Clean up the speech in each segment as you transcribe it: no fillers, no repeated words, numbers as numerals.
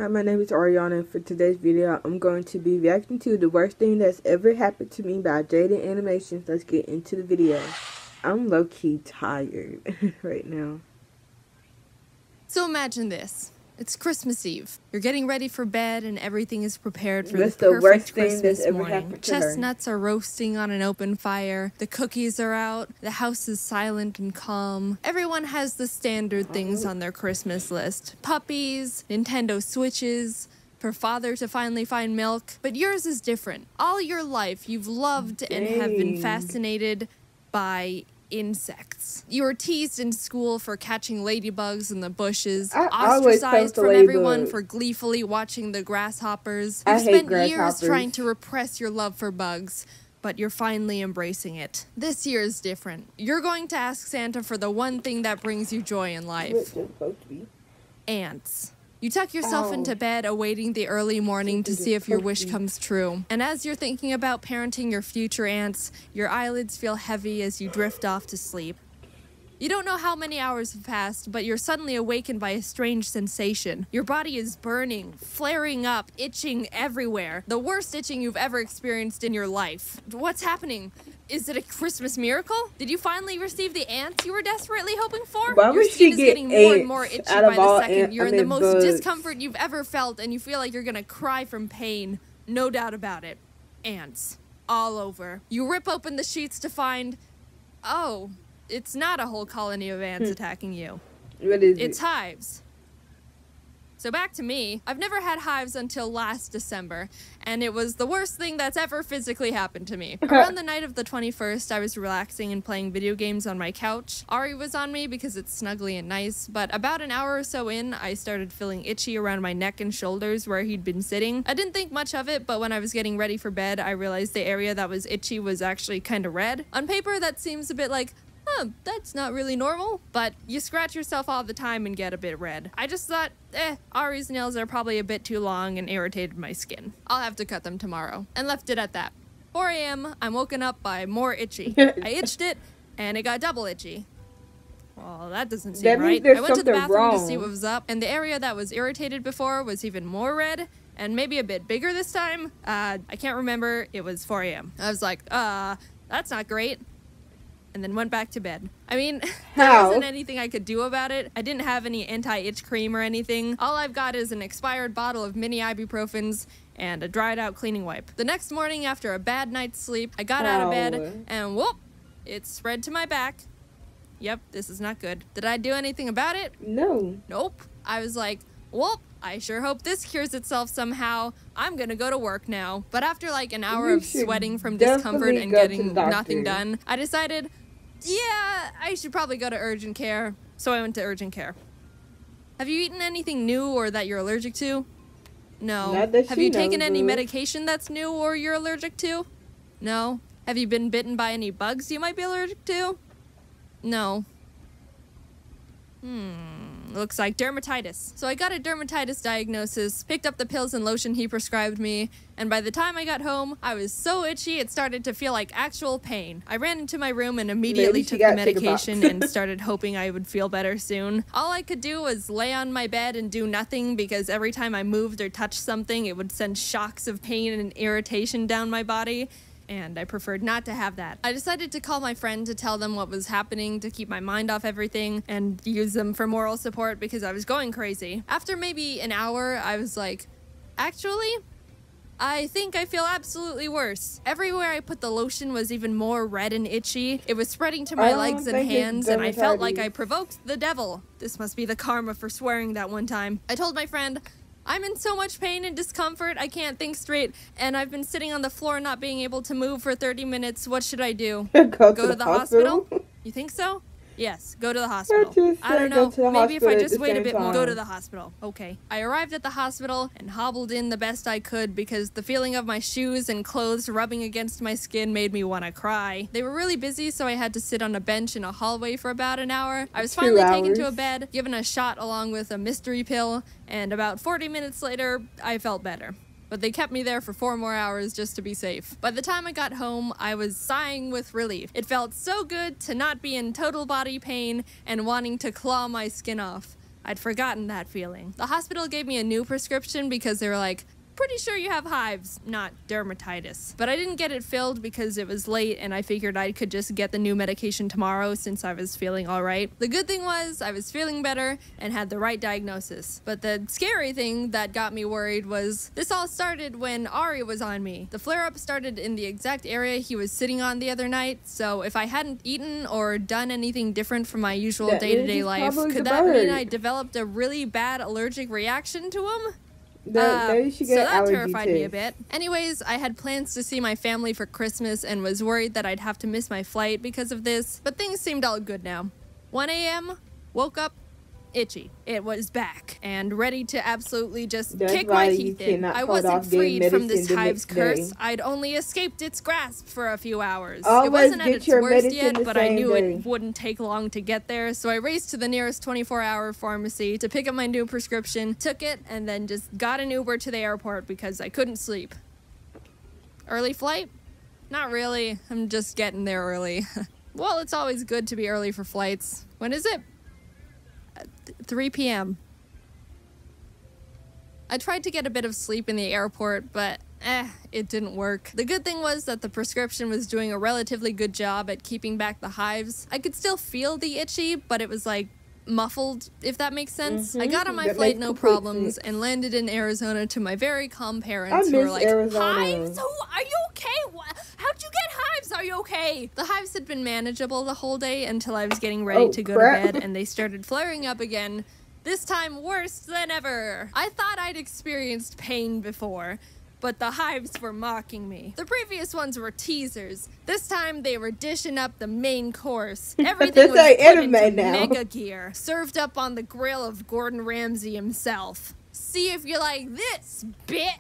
Hi, my name is Ariana, and for today's video, I'm going to be reacting to The Worst Thing That's Ever Happened to Me by Jaiden Animations. Let's get into the video. I'm low-key tired right now. So imagine this. It's Christmas Eve. You're getting ready for bed and everything is prepared for That's the the worst perfect thing Christmas that's ever morning. happened to her. Chestnuts are roasting on an open fire. The cookies are out. The house is silent and calm. Everyone has the standard things on their Christmas list. Puppies, Nintendo Switches, for father to finally find milk. But yours is different. All your life you've loved and have been fascinated by insects. You were teased in school for catching ladybugs in the bushes, ostracized from everyone for gleefully watching the grasshoppers. You spent years trying to repress your love for bugs, but you're finally embracing it. This year is different. You're going to ask Santa for the one thing that brings you joy in life. Ants. You tuck yourself into bed, awaiting the early morning to see if your wish comes true. And as you're thinking about parenting your future ants, your eyelids feel heavy as you drift off to sleep. You don't know how many hours have passed, but you're suddenly awakened by a strange sensation. Your body is burning, flaring up, itching everywhere. The worst itching you've ever experienced in your life. What's happening? Is it a Christmas miracle? Did you finally receive the ants you were desperately hoping for? Your skin is getting more and more itchy by the second. You're in the most discomfort you've ever felt, and you feel like you're gonna cry from pain. No doubt about it. Ants. All over. You rip open the sheets to find... oh, it's not a whole colony of ants attacking you. What is it? It's hives. So back to me. I've never had hives until last December, and it was the worst thing that's ever physically happened to me. Around the night of the 21st, I was relaxing and playing video games on my couch. Ari was on me because it's snuggly and nice, but about an hour or so in, I started feeling itchy around my neck and shoulders where he'd been sitting. I didn't think much of it, but when I was getting ready for bed, I realized the area that was itchy was actually kind of red. On paper, that seems a bit like, that's not really normal, but you scratch yourself all the time and get a bit red. I just thought, Ari's nails are probably a bit too long and irritated my skin. I'll have to cut them tomorrow, and left it at that. 4 a.m., I'm woken up by more itchy. I itched it, and it got double itchy. Well, that doesn't seem right. I went to the bathroom to see what was up, and the area that was irritated before was even more red, and maybe a bit bigger this time. I can't remember. It was 4 a.m. I was like, that's not great. And then went back to bed. I mean, there wasn't anything I could do about it. I didn't have any anti-itch cream or anything. All I've got is an expired bottle of mini ibuprofens and a dried out cleaning wipe. The next morning, after a bad night's sleep, I got out of bed and whoop, it spread to my back. Yep, this is not good. Did I do anything about it? No. Nope. I was like, whoop, I sure hope this cures itself somehow. I'm gonna go to work now. But after like an hour of sweating from discomfort and getting nothing done, I decided, yeah, I should probably go to urgent care. So I went to urgent care. Have you eaten anything new or that you're allergic to? No. Have you taken any medication that's new or you're allergic to? No. Have you been bitten by any bugs you might be allergic to? No. Looks like dermatitis. So I got a dermatitis diagnosis, picked up the pills and lotion he prescribed me, and by the time I got home, I was so itchy it started to feel like actual pain. I ran into my room and immediately took the medication and started hoping I would feel better soon. All I could do was lay on my bed and do nothing because every time I moved or touched something, it would send shocks of pain and irritation down my body. And I preferred not to have that. I decided to call my friend to tell them what was happening to keep my mind off everything and use them for moral support because I was going crazy. After maybe an hour, I was like, actually, I think I feel absolutely worse. Everywhere I put the lotion was even more red and itchy. It was spreading to my legs and hands, and I felt like I provoked the devil. This must be the karma for swearing that one time. I told my friend, I'm in so much pain and discomfort, I can't think straight, and I've been sitting on the floor not being able to move for 30 minutes. What should I do? Go to the hospital? You think so? Yes, go to the hospital. I don't know, maybe if I just wait a bit more, go to the hospital. Okay. I arrived at the hospital and hobbled in the best I could because the feeling of my shoes and clothes rubbing against my skin made me want to cry. They were really busy, so I had to sit on a bench in a hallway for about an hour. I was finally taken to a bed, given a shot along with a mystery pill, and about 40 minutes later, I felt better. But they kept me there for 4 more hours just to be safe. By the time I got home, I was sighing with relief. It felt so good to not be in total body pain and wanting to claw my skin off. I'd forgotten that feeling. The hospital gave me a new prescription because they were like, pretty sure you have hives, not dermatitis. But I didn't get it filled because it was late and I figured I could just get the new medication tomorrow since I was feeling alright. The good thing was I was feeling better and had the right diagnosis. But the scary thing that got me worried was this all started when Ari was on me. The flare-up started in the exact area he was sitting on the other night, so if I hadn't eaten or done anything different from my usual day-to-day life, could that mean I developed a really bad allergic reaction to him? So that terrified me a bit. Anyways, I had plans to see my family for Christmas and was worried that I'd have to miss my flight because of this, but things seemed all good now. 1 a.m., woke up, itchy. It was back and ready to absolutely just kick my teeth in. I wasn't freed from this hive's curse. I'd only escaped its grasp for a few hours. It wasn't at its worst yet, but I knew it wouldn't take long to get there, so I raced to the nearest 24-hour pharmacy to pick up my new prescription, took it, and then just got an Uber to the airport because I couldn't sleep. Early flight? Not really. I'm just getting there early. Well, it's always good to be early for flights. When is it? 3 p.m. I tried to get a bit of sleep in the airport, but it didn't work. The good thing was that the prescription was doing a relatively good job at keeping back the hives. I could still feel the itchy, but it was like muffled, if that makes sense. I got on my flight no problems and landed in Arizona to my very calm parents who were like, hives? Are you okay? How'd you get hives? Are you okay? The hives had been manageable the whole day until I was getting ready to go to bed and they started flaring up again. This time worse than ever. I thought I'd experienced pain before, but the hives were mocking me. The previous ones were teasers. This time they were dishing up the main course. Everything was put into mega gear, served up on the grill of Gordon Ramsay himself. See if you like this, bit.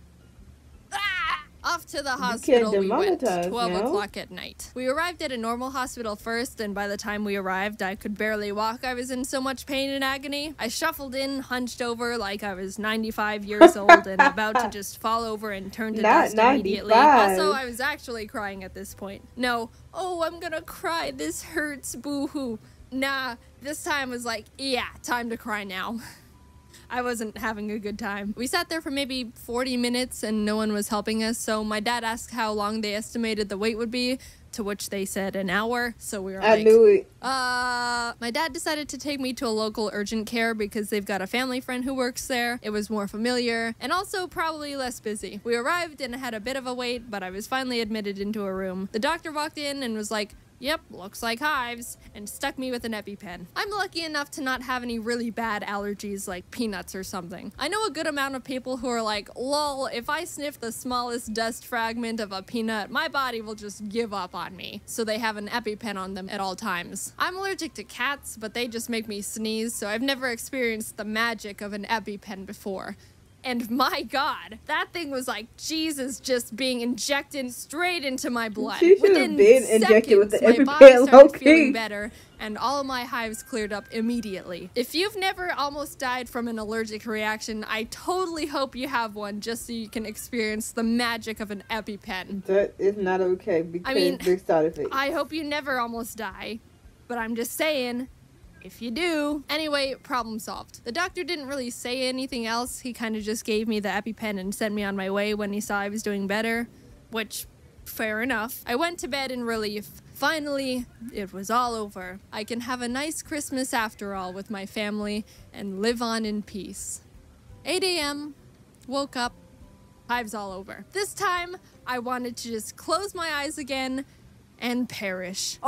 Ah! Off to the hospital we went, 12 o'clock at night. We arrived at a normal hospital first, and by the time we arrived, I could barely walk. I was in so much pain and agony. I shuffled in, hunched over like I was 95 years old and about to just fall over and turn to dust immediately. Also, I was actually crying at this point. No, oh, I'm gonna cry. This hurts, boo-hoo. Nah, this time was like, yeah, time to cry now. I wasn't having a good time. We sat there for maybe 40 minutes and no one was helping us, so my dad asked how long they estimated the wait would be, to which they said an hour, so we were like, I knew it. My dad decided to take me to a local urgent care because they've got a family friend who works there. It was more familiar, and also probably less busy. We arrived and had a bit of a wait, but I was finally admitted into a room. The doctor walked in and was like, yep, looks like hives, and stuck me with an EpiPen. I'm lucky enough to not have any really bad allergies like peanuts or something. I know a good amount of people who are like, lol, if I sniff the smallest dust fragment of a peanut, my body will just give up on me. So they have an EpiPen on them at all times. I'm allergic to cats, but they just make me sneeze, so I've never experienced the magic of an EpiPen before. And my God, that thing was like Jesus just being injected straight into my blood. Within seconds, my body started feeling better, and all of my hives cleared up immediately. If you've never almost died from an allergic reaction, I totally hope you have one just so you can experience the magic of an EpiPen. That is not okay because there's side effects. I hope you never almost die, but I'm just saying, if you do. Anyway, problem solved. The doctor didn't really say anything else. He kind of just gave me the EpiPen and sent me on my way when he saw I was doing better, which, fair enough. I went to bed in relief. Finally, it was all over. I can have a nice Christmas after all with my family and live on in peace. 8 a.m., woke up, hives all over. This time, I wanted to just close my eyes again and perish.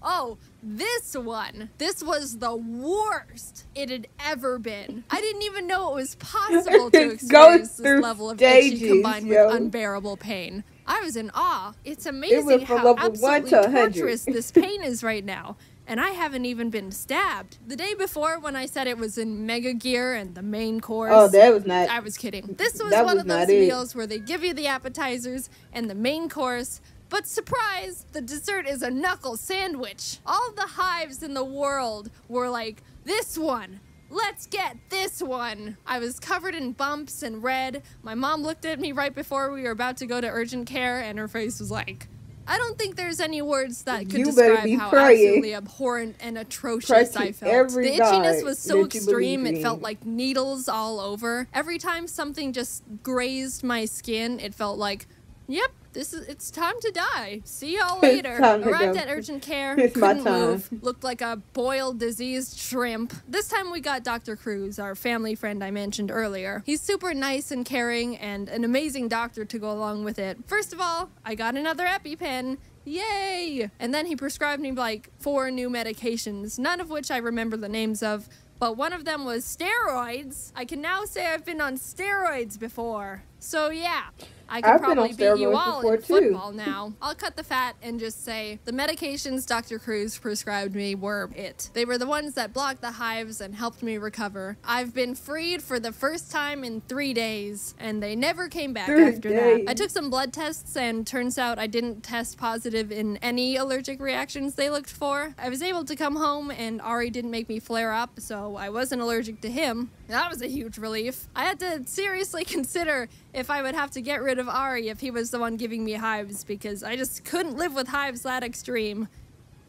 Oh, this one. This was the worst it had ever been. I didn't even know it was possible to experience this level of itchy combined with unbearable pain. I was in awe. It's amazing how absolutely torturous this pain is right now. And I haven't even been stabbed. The day before, when I said it was in mega gear and the main course, I was kidding. This was one of those meals where they give you the appetizers and the main course, but surprise, the dessert is a knuckle sandwich. All the hives in the world were like, this one. Let's get this one. I was covered in bumps and red. My mom looked at me right before we were about to go to urgent care and her face was like, I don't think there's any words that could You better describe be how praying. absolutely abhorrent and atrocious I felt. The Every itchiness God was so that you extreme, believe it felt in. like needles all over. Every time something just grazed my skin, it felt like, yep, it's time to die. See y'all later. Time to Arrived go. at urgent care, It's my couldn't time. move, looked like a boiled, diseased shrimp. This time we got Dr. Cruz, our family friend I mentioned earlier. He's super nice and caring and an amazing doctor to go along with it. First of all, I got another EpiPen. Yay! And then he prescribed me like 4 new medications, none of which I remember the names of, but one of them was steroids. I can now say I've been on steroids before. So yeah, I can probably beat you all in football now. I'll cut the fat and just say the medications Dr. Cruz prescribed me were it. They were the ones that blocked the hives and helped me recover. I've been freed for the first time in 3 days, and they never came back after that. I took some blood tests, and turns out I didn't test positive in any allergic reactions they looked for. I was able to come home, and Ari didn't make me flare up, so I wasn't allergic to him. That was a huge relief. I had to seriously consider if I would have to get rid of Ari if he was the one giving me hives, because I just couldn't live with hives that extreme.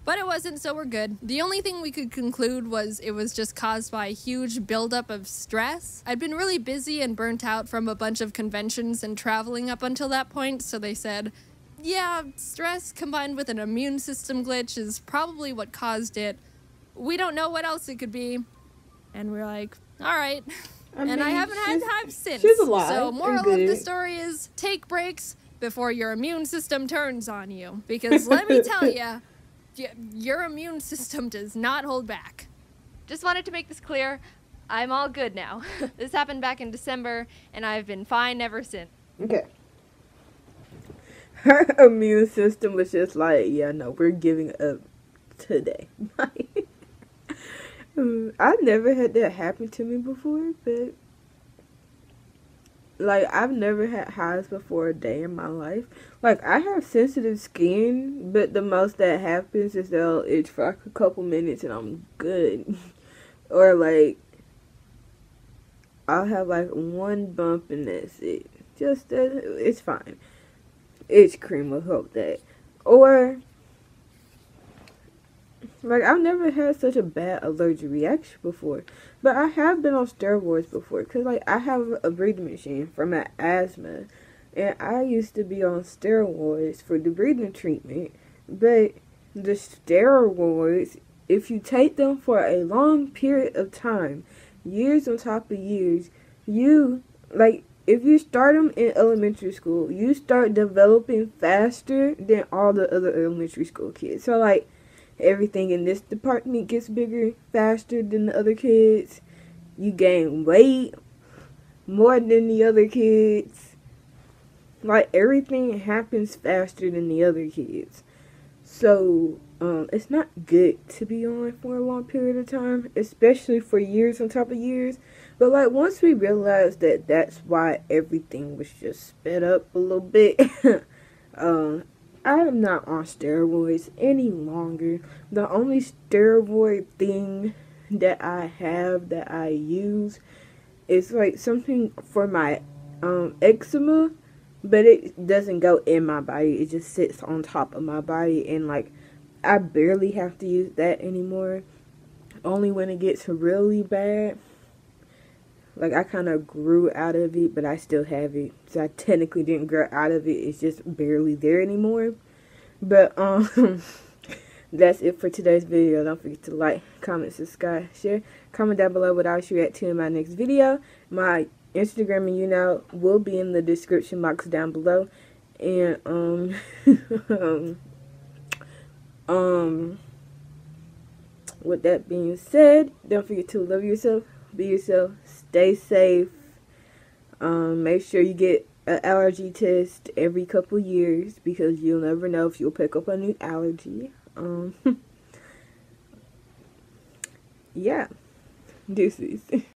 But it wasn't, so we're good. The only thing we could conclude was it was just caused by a huge buildup of stress. I'd been really busy and burnt out from a bunch of conventions and traveling up until that point, so they said, yeah, stress combined with an immune system glitch is probably what caused it. We don't know what else it could be. And we're like, all right. And I haven't had hives since. She's alive. So moral of the story is take breaks before your immune system turns on you. Because let me tell you, your immune system does not hold back. Just wanted to make this clear. I'm all good now. This happened back in December, and I've been fine ever since. Okay. Her immune system was just like, yeah, no, we're giving up today. I've never had that happen to me before, but like I've never had hives before a day in my life. Like I have sensitive skin, but the most that happens is they'll itch for like a couple minutes and I'm good. Or like I'll have like one bump and that's it. Just it's fine. Itch cream will help that. Or like, I've never had such a bad allergic reaction before. But I have been on steroids before. Because, like, I have a breathing machine for my asthma. And I used to be on steroids for the breathing treatment. But the steroids, if you take them for a long period of time, years on top of years, if you start them in elementary school, you start developing faster than all the other elementary school kids. So, like, everything in this department gets bigger faster than the other kids. You gain weight more than the other kids. Like, everything happens faster than the other kids. So, it's not good to be on for a long period of time, especially for years on top of years. But, like, once we realized that that's why everything was just sped up a little bit, I'm not on steroids any longer. The only steroid thing that I use is like something for my eczema, but it doesn't go in my body. It just sits on top of my body, and like I barely have to use that anymore. Only when it gets really bad. Like, I kind of grew out of it, but I still have it. So, I technically didn't grow out of it. It's just barely there anymore. But, that's it for today's video. Don't forget to like, comment, subscribe, share. Comment down below what I should react to in my next video. My Instagram and YouNow will be in the description box down below. And, with that being said, don't forget to love yourself. Be yourself, stay safe, make sure you get an allergy test every couple years because you'll never know if you'll pick up a new allergy. Yeah, deuces.